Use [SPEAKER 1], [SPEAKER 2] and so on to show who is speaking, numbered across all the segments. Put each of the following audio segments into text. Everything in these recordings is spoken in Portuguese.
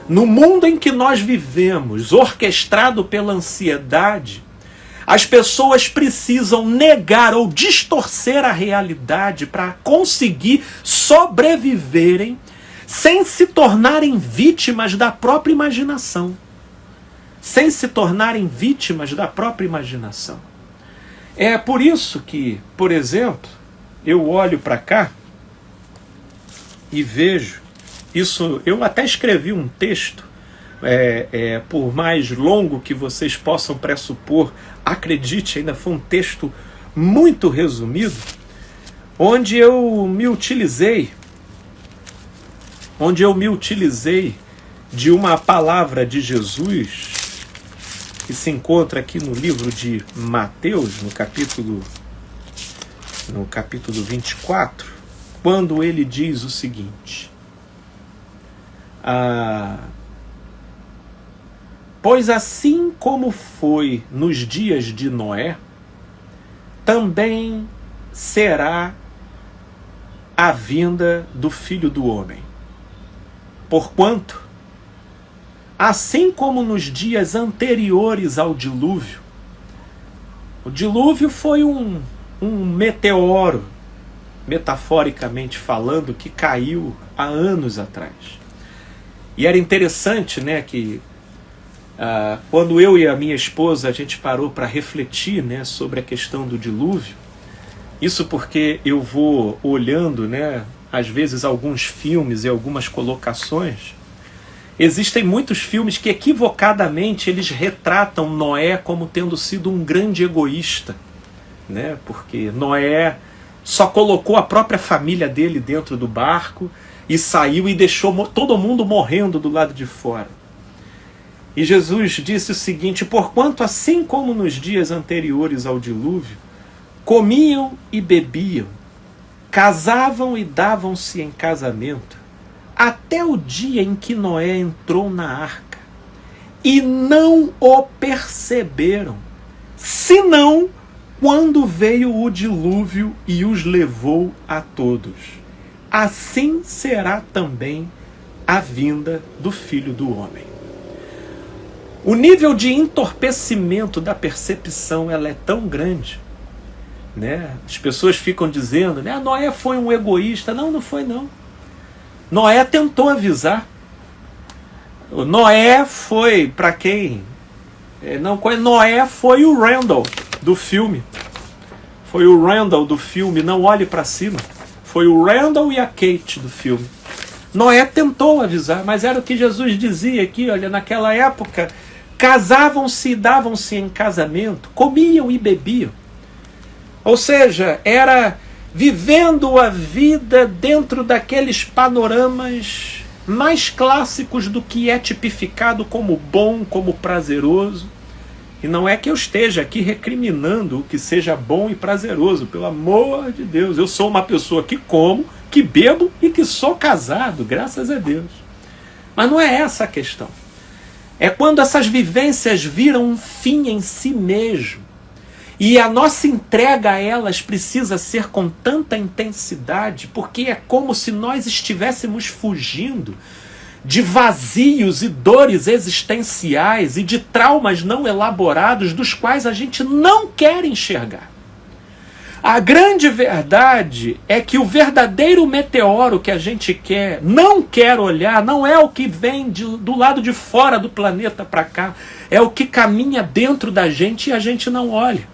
[SPEAKER 1] No mundo em que nós vivemos, orquestrado pela ansiedade, as pessoas precisam negar ou distorcer a realidade para conseguir sobreviverem sem se tornarem vítimas da própria imaginação. Sem se tornarem vítimas da própria imaginação. É por isso que, por exemplo, eu olho para cá e vejo isso. Eu até escrevi um texto, por mais longo que vocês possam pressupor, acredite, ainda foi um texto muito resumido, onde eu me utilizei de uma palavra de Jesus que se encontra aqui no livro de Mateus, no capítulo 24, quando ele diz o seguinte: pois assim como foi nos dias de Noé, também será a vinda do Filho do Homem. Porquanto, assim como nos dias anteriores ao dilúvio, o dilúvio foi um meteoro, metaforicamente falando, que caiu há anos atrás. E era interessante, né, que quando eu e a minha esposa a gente parou para refletir, né, sobre a questão do dilúvio, isso porque eu vou olhando, né, às vezes alguns filmes e algumas colocações. Existem muitos filmes que equivocadamente eles retratam Noé como tendo sido um grande egoísta, né? Porque Noé só colocou a própria família dele dentro do barco e saiu e deixou todo mundo morrendo do lado de fora. E Jesus disse o seguinte: porquanto assim como nos dias anteriores ao dilúvio, comiam e bebiam, casavam e davam-se em casamento, até o dia em que Noé entrou na arca, e não o perceberam, senão quando veio o dilúvio e os levou a todos. Assim será também a vinda do Filho do Homem. O nível de entorpecimento da percepção ela é tão grande, né? As pessoas ficam dizendo, né, Noé foi um egoísta. Não, não foi não. Noé tentou avisar. Noé foi, para quem não conhece, Noé foi o Randall do filme. Foi o Randall do filme Não Olhe para Cima. Foi o Randall e a Kate do filme. Noé tentou avisar, mas era o que Jesus dizia aqui, olha, naquela época, casavam-se e davam-se em casamento, comiam e bebiam. Ou seja, era vivendo a vida dentro daqueles panoramas mais clássicos do que é tipificado como bom, como prazeroso. E não é que eu esteja aqui recriminando o que seja bom e prazeroso, pelo amor de Deus. Eu sou uma pessoa que como, que bebo e que sou casado, graças a Deus. Mas não é essa a questão. É quando essas vivências viram um fim em si mesmo. E a nossa entrega a elas precisa ser com tanta intensidade, porque é como se nós estivéssemos fugindo de vazios e dores existenciais e de traumas não elaborados dos quais a gente não quer enxergar. A grande verdade é que o verdadeiro meteoro que a gente não quer olhar, não é o que vem do lado de fora do planeta para cá, é o que caminha dentro da gente e a gente não olha.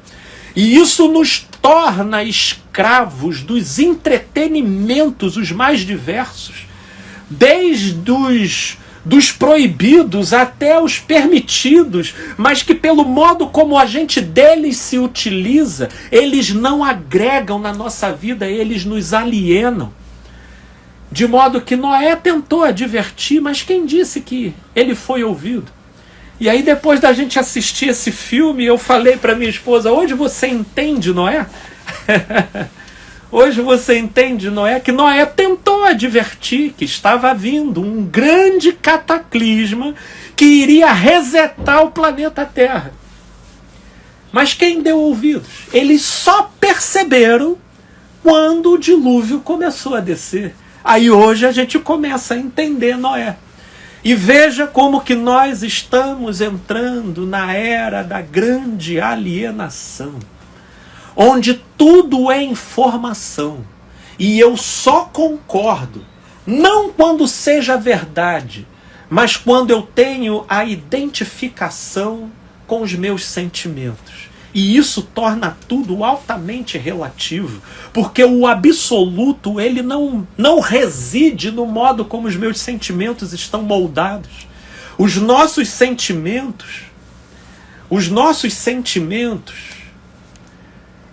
[SPEAKER 1] E isso nos torna escravos dos entretenimentos os mais diversos, desde dos proibidos até os permitidos, mas que pelo modo como a gente deles se utiliza, eles não agregam na nossa vida, eles nos alienam. De modo que Noé tentou advertir, mas quem disse que ele foi ouvido? E aí depois da gente assistir esse filme, eu falei para minha esposa, hoje você entende Noé? Hoje você entende Noé? Que Noé tentou advertir que estava vindo um grande cataclisma que iria resetar o planeta Terra. Mas quem deu ouvidos? Eles só perceberam quando o dilúvio começou a descer. Aí hoje a gente começa a entender Noé. E veja como que nós estamos entrando na era da grande alienação, onde tudo é informação. E eu só concordo, não quando seja verdade, mas quando eu tenho a identificação com os meus sentimentos. E isso torna tudo altamente relativo, porque o absoluto, ele não reside no modo como os meus sentimentos estão moldados. Os nossos sentimentos,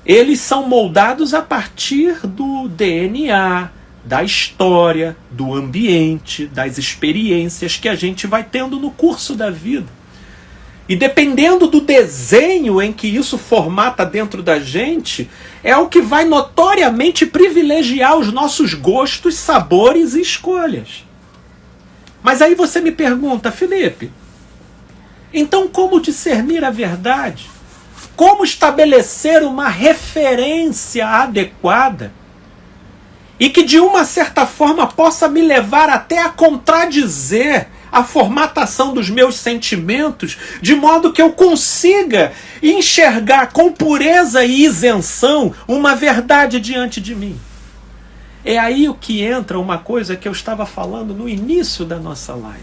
[SPEAKER 1] eles são moldados a partir do DNA, da história, do ambiente, das experiências que a gente vai tendo no curso da vida. E dependendo do desenho em que isso formata dentro da gente, é o que vai notoriamente privilegiar os nossos gostos, sabores e escolhas. Mas aí você me pergunta, Felipe, então como discernir a verdade? Como estabelecer uma referência adequada e que de uma certa forma possa me levar até a contradizer a formatação dos meus sentimentos, de modo que eu consiga enxergar com pureza e isenção uma verdade diante de mim? É aí o que entra uma coisa que eu estava falando no início da nossa live.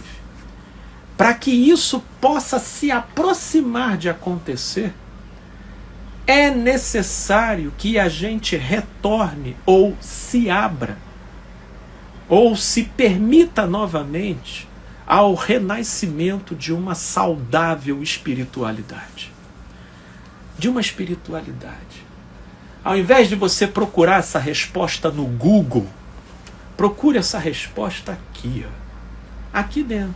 [SPEAKER 1] Para que isso possa se aproximar de acontecer, é necessário que a gente retorne ou se abra, ou se permita novamente ao renascimento de uma saudável espiritualidade. De uma espiritualidade. Ao invés de você procurar essa resposta no Google, procure essa resposta aqui, ó, aqui dentro,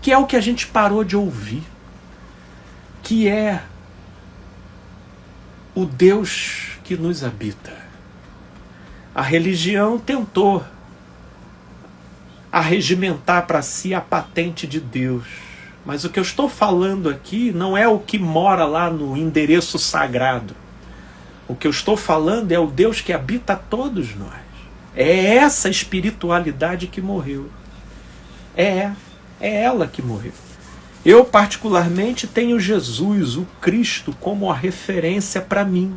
[SPEAKER 1] que é o que a gente parou de ouvir, que é o Deus que nos habita. A religião tentou arregimentar para si a patente de Deus. Mas o que eu estou falando aqui não é o que mora lá no endereço sagrado. O que eu estou falando é o Deus que habita todos nós. É essa espiritualidade que morreu. É ela que morreu. Eu particularmente tenho Jesus, o Cristo, como a referência para mim.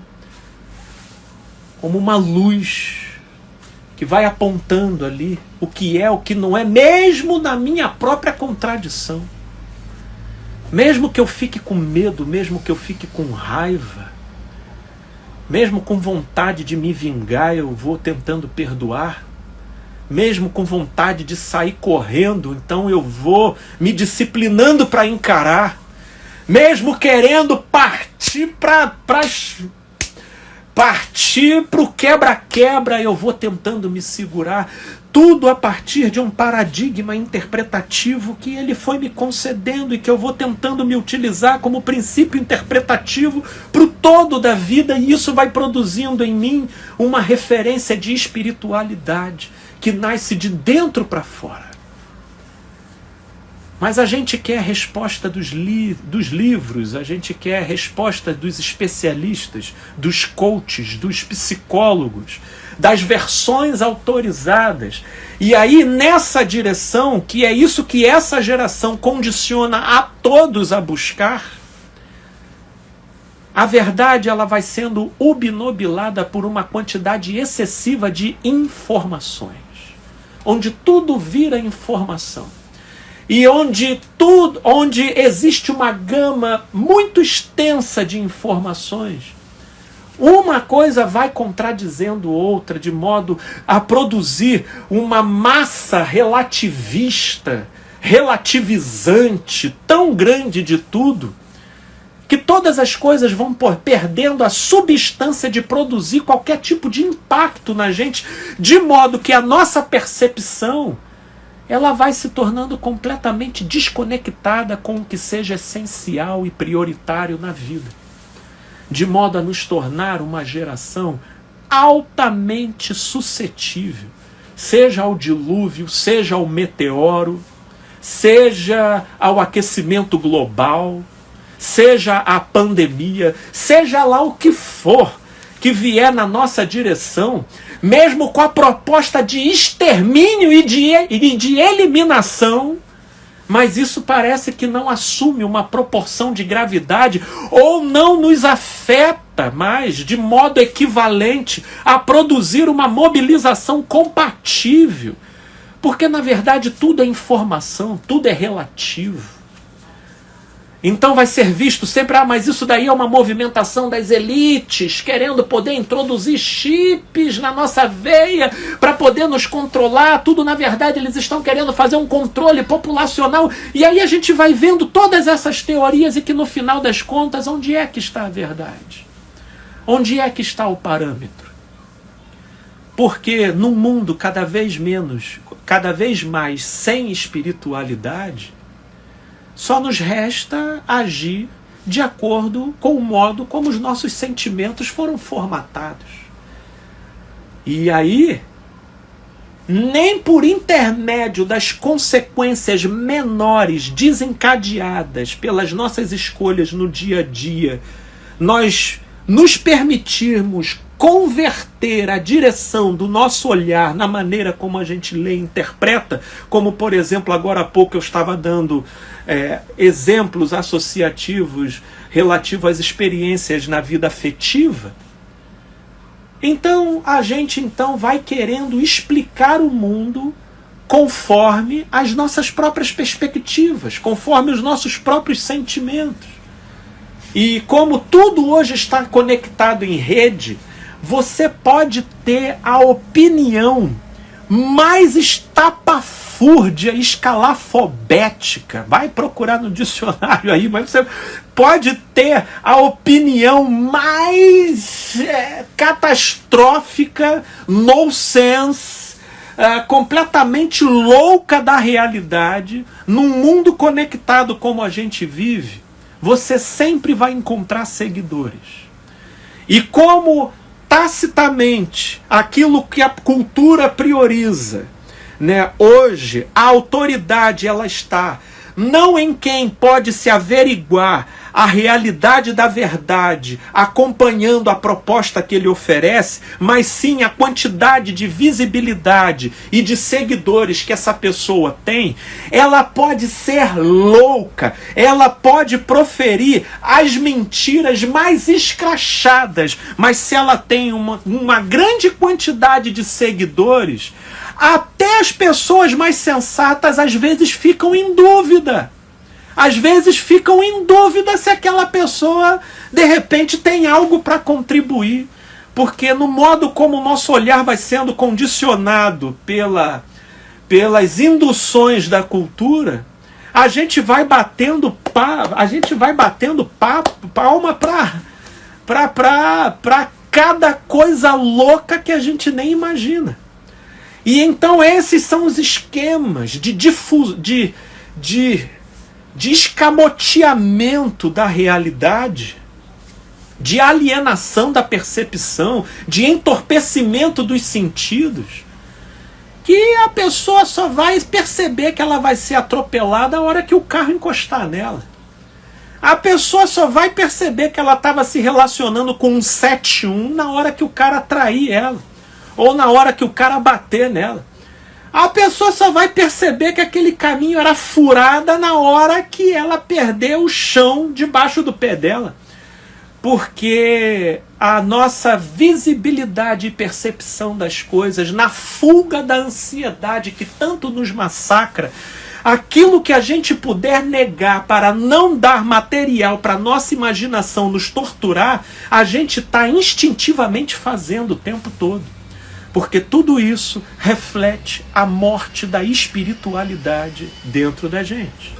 [SPEAKER 1] Como uma luz que vai apontando ali o que é, o que não é, mesmo na minha própria contradição. Mesmo que eu fique com medo, mesmo que eu fique com raiva, mesmo com vontade de me vingar, eu vou tentando perdoar. Mesmo com vontade de sair correndo, então eu vou me disciplinando para encarar. Mesmo querendo partir pro quebra-quebra, eu vou tentando me segurar. Tudo a partir de um paradigma interpretativo que ele foi me concedendo e que eu vou tentando me utilizar como princípio interpretativo para o todo da vida, e isso vai produzindo em mim uma referência de espiritualidade que nasce de dentro para fora. Mas a gente quer a resposta dos livros, a gente quer a resposta dos especialistas, dos coaches, dos psicólogos, das versões autorizadas. E aí, nessa direção, que é isso que essa geração condiciona a todos a buscar, a verdade ela vai sendo obnubilada por uma quantidade excessiva de informações, onde tudo vira informação. E onde existe uma gama muito extensa de informações, uma coisa vai contradizendo outra, de modo a produzir uma massa relativista, relativizante, tão grande de tudo, que todas as coisas vão perdendo a substância de produzir qualquer tipo de impacto na gente, de modo que a nossa percepção ela vai se tornando completamente desconectada com o que seja essencial e prioritário na vida, de modo a nos tornar uma geração altamente suscetível, seja ao dilúvio, seja ao meteoro, seja ao aquecimento global, seja a pandemia, seja lá o que for que vier na nossa direção, mesmo com a proposta de extermínio e de eliminação, mas isso parece que não assume uma proporção de gravidade ou não nos afeta mais de modo equivalente a produzir uma mobilização compatível. Porque, na verdade, tudo é informação, tudo é relativo. Então vai ser visto sempre, mas isso daí é uma movimentação das elites, querendo poder introduzir chips na nossa veia para poder nos controlar. Tudo, na verdade, eles estão querendo fazer um controle populacional. E aí a gente vai vendo todas essas teorias e que, no final das contas, onde é que está a verdade? Onde é que está o parâmetro? Porque num mundo cada vez mais sem espiritualidade, só nos resta agir de acordo com o modo como os nossos sentimentos foram formatados. E aí, nem por intermédio das consequências menores desencadeadas pelas nossas escolhas no dia a dia, nós nos permitirmos converter a direção do nosso olhar na maneira como a gente lê e interpreta, como, por exemplo, agora há pouco eu estava dando exemplos associativos relativos às experiências na vida afetiva. Então, a gente vai querendo explicar o mundo conforme as nossas próprias perspectivas, conforme os nossos próprios sentimentos. E como tudo hoje está conectado em rede, você pode ter a opinião mais estapafúrdia, escalafobética. Vai procurar no dicionário aí, mas você pode ter a opinião mais catastrófica, nonsense, completamente louca da realidade. Num mundo conectado como a gente vive, você sempre vai encontrar seguidores. E como tacitamente aquilo que a cultura prioriza, né? Hoje a autoridade ela está não em quem pode se averiguar a realidade da verdade acompanhando a proposta que ele oferece, mas sim a quantidade de visibilidade e de seguidores que essa pessoa tem. Ela pode ser louca, ela pode proferir as mentiras mais escrachadas, mas se ela tem uma grande quantidade de seguidores, até as pessoas mais sensatas às vezes ficam em dúvida. Às vezes ficam em dúvida se aquela pessoa, de repente, tem algo para contribuir. Porque no modo como o nosso olhar vai sendo condicionado pelas induções da cultura, a gente vai batendo palma para cada coisa louca que a gente nem imagina. E então esses são os esquemas de escamoteamento da realidade, de alienação da percepção, de entorpecimento dos sentidos, que a pessoa só vai perceber que ela vai ser atropelada a hora que o carro encostar nela. A pessoa só vai perceber que ela estava se relacionando com um 71 na hora que o cara trair ela, ou na hora que o cara bater nela. A pessoa só vai perceber que aquele caminho era furada na hora que ela perder o chão debaixo do pé dela. Porque a nossa visibilidade e percepção das coisas, na fuga da ansiedade que tanto nos massacra, aquilo que a gente puder negar para não dar material para a nossa imaginação nos torturar, a gente está instintivamente fazendo o tempo todo. Porque tudo isso reflete a morte da espiritualidade dentro da gente.